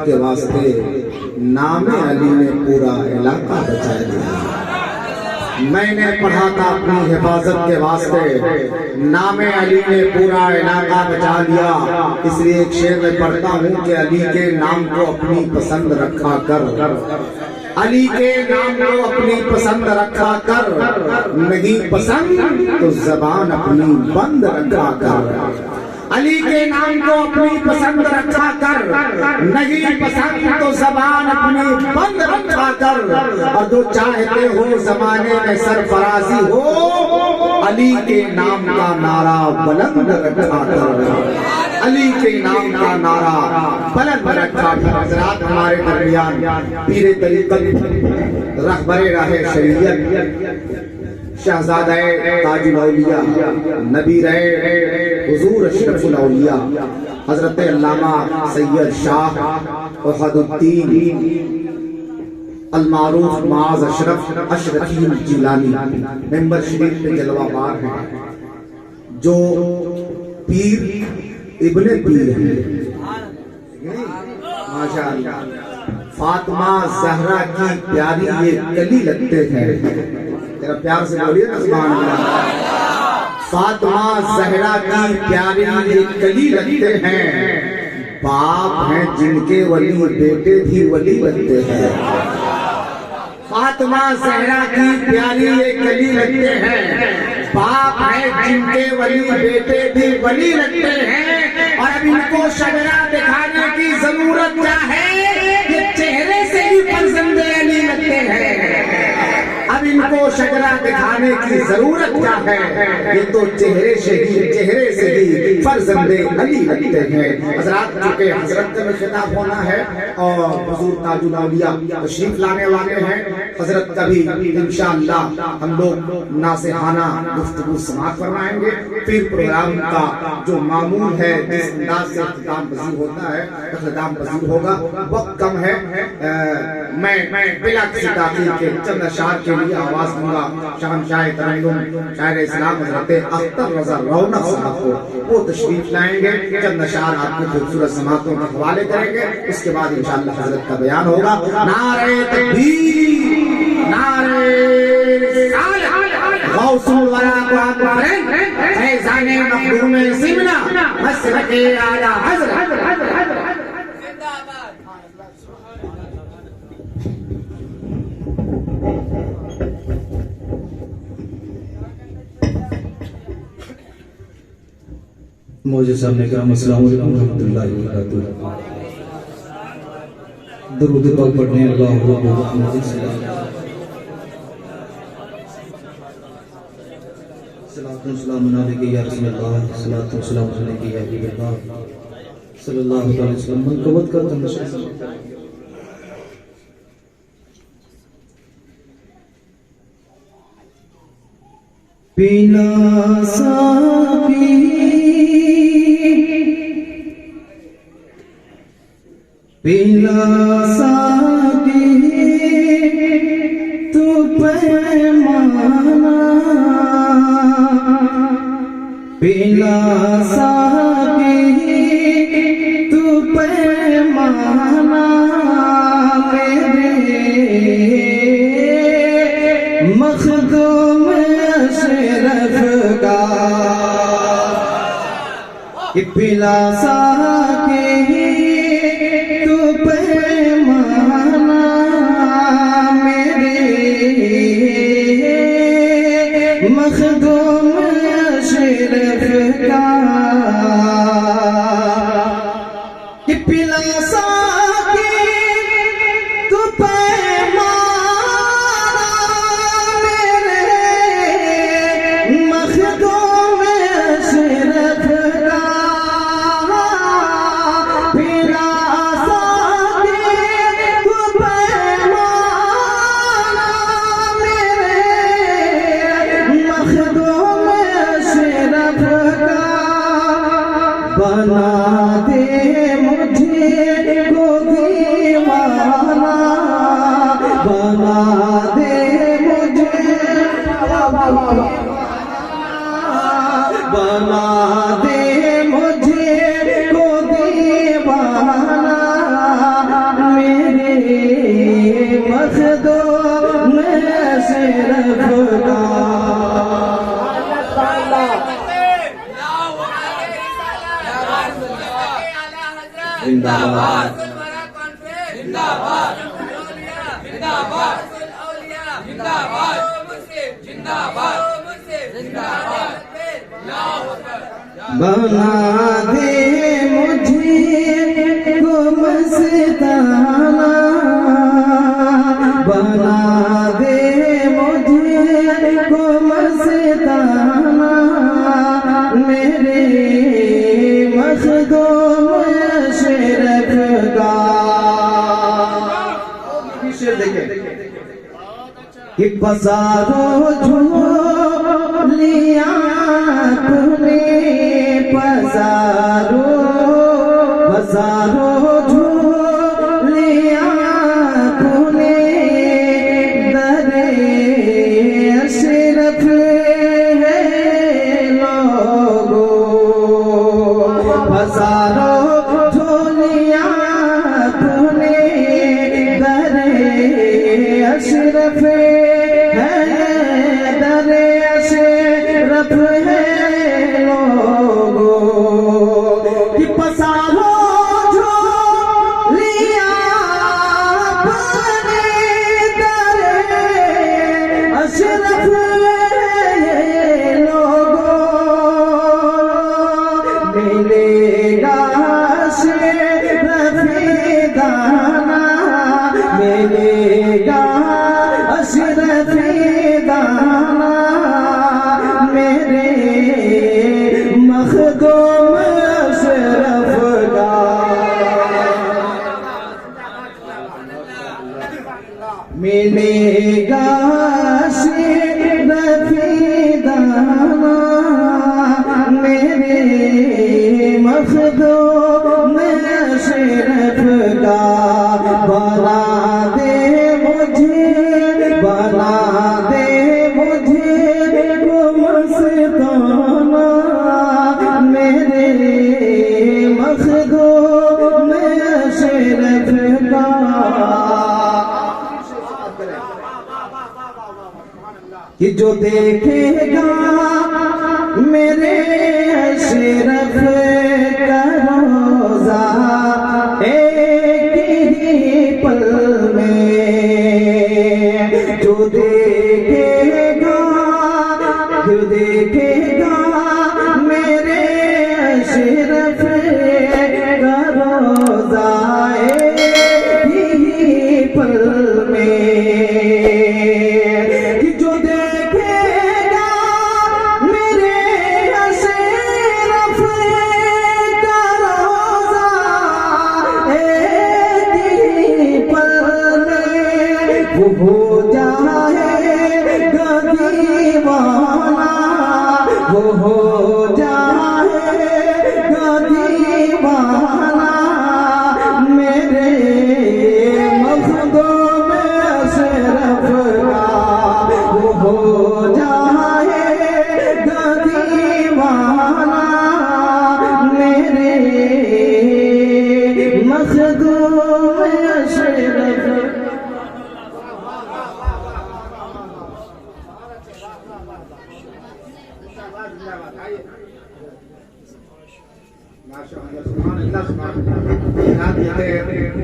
के वास्ते नामे अली ने पूरा इलाका बचा दिया। मैंने पढ़ा था अपनी हिफाजत के वास्ते, नामे अली ने पूरा इलाका बचा लिया। इसलिए एक शेर में पढ़ता हूँ कि अली के नाम को अपनी पसंद रखा कर, अली के नाम को अपनी पसंद रखा कर, नहीं पसंद तो जबान अपनी बंद रखा कर। अली के नाम को अपनी पसंद रखा कर, नहीं पसंद तो जबान अपनी बंद रखा कर। और जो चाहते हो जमाने में सरफराजी हो, अली के नाम का नारा बुलंद रखा कर, अली के नाम का नारा बुलंद रखा कर। हज़रात हमारे दरमियान पीरे तरीक़त रहबरे राहे शरीयत शहजादा ताजुल औलिया नबी रहे हुजूर अशरफुल औलिया हजरत अल्लामा सैयद शाह वफ़ादुद्दीन अल-मारूफ माज अशरफ अशरफी जिलानी मेंबर शरीफ पे जलवाबार हैं, जो पीर इब्ने पीर हैं माशाअल्लाह। फातिमा ज़हरा की प्यारी ये कली लगते हैं, तेरा प्यार से बोलिए ना सुभान अल्लाह। फातिमा ज़हरा की प्यारी ये कली लगते हैं, बाप हैं जिनके वली बेटे भी वली बनते हैं। फातिमा ज़हरा की प्यारी ये कली लगते हैं, बाप है जिनके वली बेटे भी वली लगते हैं। और अब इनको शजरा दिखाने की जरूरत क्या है, ये चेहरे से ही फर्जंद अली लगते हैं। अब इनको शजरा दिखाने की जरूरत क्या है, ये तो चेहरे से ही फर्जंद अली लगते हैं। हजरत चूंकि हजरत में खिताब होना है और हुजूर ताजुल औलिया तशरीफ लाने वाले हैं, हजरत कभी इंशाअल्लाह हम लोग नासिहाना गुफ्तगू समाअत फरमाएंगे। फिर प्रोग्राम का जो मामूल है जिस अंदाज से इख्तिताम पजीर होता है इख्तिताम पजीर होगा। वक्त कम है, मैं बिला किसी ताखीर के चंद अशार के लिए आवाज दूंगा शहंशाह तरन्नुम शायर इस्लाम हजरत अख्तर रज़ा रौनक साहब को, वो तशरीफ लाएंगे, चंद अशार आपको खूबसूरत समाअतों के हवाले करेंगे। उसके बाद इंशाअल्लाह हजरत का बयान होगा। नारे तकबीर, नारे रिसालत, गौसुल वरा को आप करें, फैज़ाने मखदूम सिमना मसरके आला हज़रत। मौजूद सामने का अस्सलाम वालेकुम रहमतुल्लाहि व बरकातुहू। दरूद पाक पढ़ने अल्लाह मुहम्मद सल्लल्लाहु अलैहि या रसूलल्लाह सल्लल्लाहु अलैहि या हबीबल्लाह सल्लल्लाहु अलैहि वसल्लम। मनकबत का तमशा पीला साकी पीला साकी तू पैमाना, पीला साकी तू पैमाना मेरे मखदूम अशरफ का। पीला साकी मखदूम अशरफ का, कि पिला साकी तू पैमाना मेरे मखदूम अशरफ का। पिला साकी तू पैमाना मेरे मखदूम अशरफ का। बना दे मुझे को दीवाना, बना दे मुझे बना दे मुझे को दीवाना मखदूम अशरफ का जिंदाबाद बना दे मुझे को मस्ताना बना दे मुझे को मस्ताना मेरे मखदूम अशरफ का कि पसारो झोलियां तूने पसारो झोलियां तूने दरे अशरफ है लोगो पसारो झोलियां तूने दरे अशरफ है दरे अशरफ है लोगो कि पसारो झोलियां अपने दरे अशरफ है लोगो मिलेगा अशरफ दाना मिलेगा अशरफ दाना मेरे मखदूम अशरफ का मिलेगा अशरफ दाना मेरे मखदूम अशरफ का बना दे मुझे को मस्ताना मेरे मखदूम अशरफ का कि जो देखेगा मेरे अशरफ का रोज़ा एक ही पल में जो देखेगा मेरे अशरफ का रोज़ा एक ही पल में कि जो देखेगा मेरे अशरफ का रोज़ा एक ही पल में वो हो जाएगा दीवाना वो हो जाएगा दीवाना मेरे मखदूम अशरफ का वो हो जाएगा दीवाना मेरे मखदूम अशरफ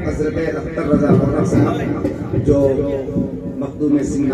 हज़रत अख्तर रज़ा मौलाना साहब जो मखदूम सिंह